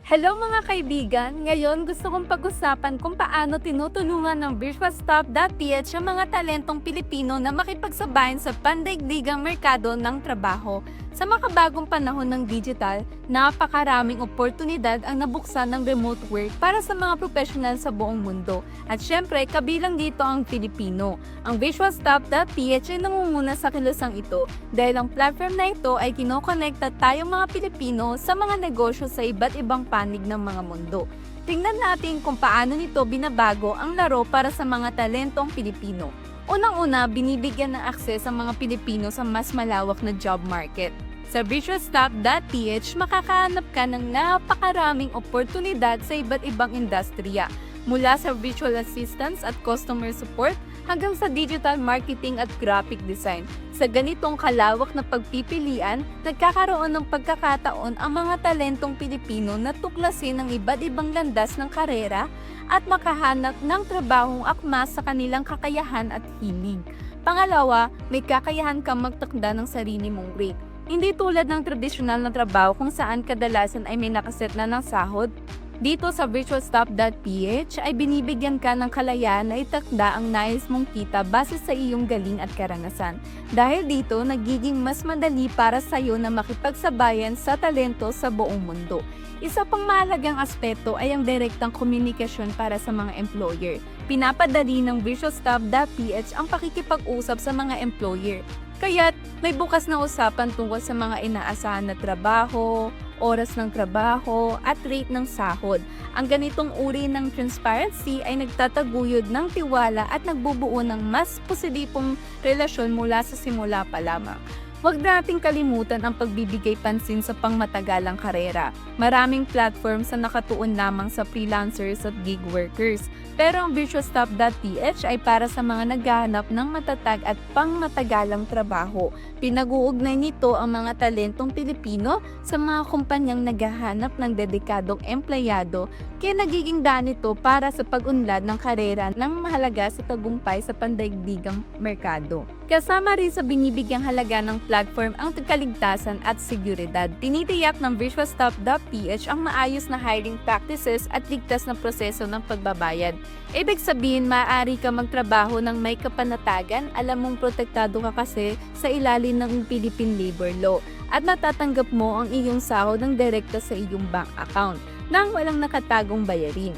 Hello mga kaibigan! Ngayon gusto kong pag-usapan kung paano tinutulungan ng virtualstop.ph ang mga talentong Pilipino na makipagsabayan sa pandaigdigang merkado ng trabaho. Sa makabagong panahon ng digital, napakaraming oportunidad ang nabuksan ng remote work para sa mga profesional sa buong mundo. At syempre, kabilang dito ang Pilipino. Ang virtualstop.ph ay nangunguna sa kilusang ito dahil ang platform na ito ay kinokonekta tayong mga Pilipino sa mga negosyo sa iba't ibang panig ng mga mundo. Tingnan natin kung paano nito binabago ang laro para sa mga talentong Pilipino. Unang-una, binibigyan ng akses ang mga Pilipino sa mas malawak na job market. Sa virtualstop.ph, makakahanap ka ng napakaraming oportunidad sa iba't ibang industriya, mula sa virtual assistants at customer support hanggang sa digital marketing at graphic design. Sa ganitong kalawak na pagpipilian, nagkakaroon ng pagkakataon ang mga talentong Pilipino na tuklasin ang iba't ibang landas ng karera at makahanap ng trabahong akma sa kanilang kakayahan at hilig. Pangalawa, may kakayahan kang magtakda ng sarili mong rate. Hindi tulad ng tradisyonal na trabaho kung saan kadalasan ay may nakaset na ng sahod. Dito sa virtualstop.ph ay binibigyan ka ng kalayaan na itakda ang nais mong kita base sa iyong galing at karanasan. Dahil dito, nagiging mas madali para sa iyo na makipagsabayan sa talento sa buong mundo. Isa pang mahalagang aspeto ay ang direktang komunikasyon para sa mga employer. Pinapadali ng virtualstop.ph ang pakikipag-usap sa mga employer. Kaya't may bukas na usapan tungkol sa mga inaasahan na trabaho, oras ng trabaho, at rate ng sahod. Ang ganitong uri ng transparency ay nagtataguyod ng tiwala at nagbubuo ng mas positibong relasyon mula sa simula pa lamang. Huwag nating kalimutan ang pagbibigay pansin sa pangmatagalang karera. Maraming platforms na nakatuon lamang sa freelancers at gig workers. Pero ang virtualstop.ph ay para sa mga naghahanap ng matatag at pangmatagalang trabaho. Pinag-uugnay nito ang mga talentong Pilipino sa mga kumpanyang naghahanap ng dedikadong empleyado, kaya nagiging daan ito para sa pag-unlad ng karera ng mahalaga sa tagumpay sa pandaigdigang merkado. Kasama rin sa binibigyang halaga ng platform ang kaligtasan at seguridad. Tinitiyak ng virtualstop.ph ang maayos na hiring practices at ligtas na proseso ng pagbabayad. Ibig sabihin, maaari ka magtrabaho ng may kapanatagan, alam mong protektado ka kasi sa ilalim ng Philippine Labor Law at matatanggap mo ang iyong sahod ng direkta sa iyong bank account nang walang nakatagong bayarin.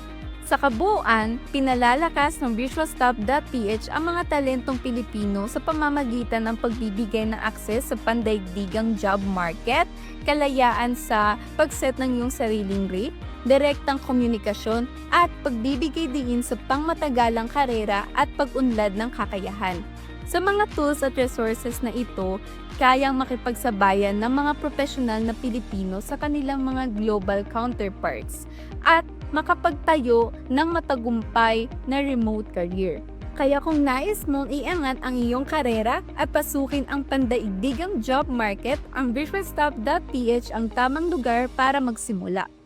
Sa kabuuan, pinalalakas ng virtualstop.ph ang mga talentong Pilipino sa pamamagitan ng pagbibigay ng akses sa pandaigdigang job market, kalayaan sa pagset ng iyong sariling rate, direktang komunikasyon, at pagbibigay din sa pangmatagalang karera at pag-unlad ng kakayahan. Sa mga tools at resources na ito, kayang makipagsabayan ng mga profesional na Pilipino sa kanilang mga global counterparts at makapagtayo ng matagumpay na remote career. Kaya kung nais mong iangat ang iyong karera at pasukin ang pandaigdigang job market, ang virtualstop.ph ang tamang lugar para magsimula.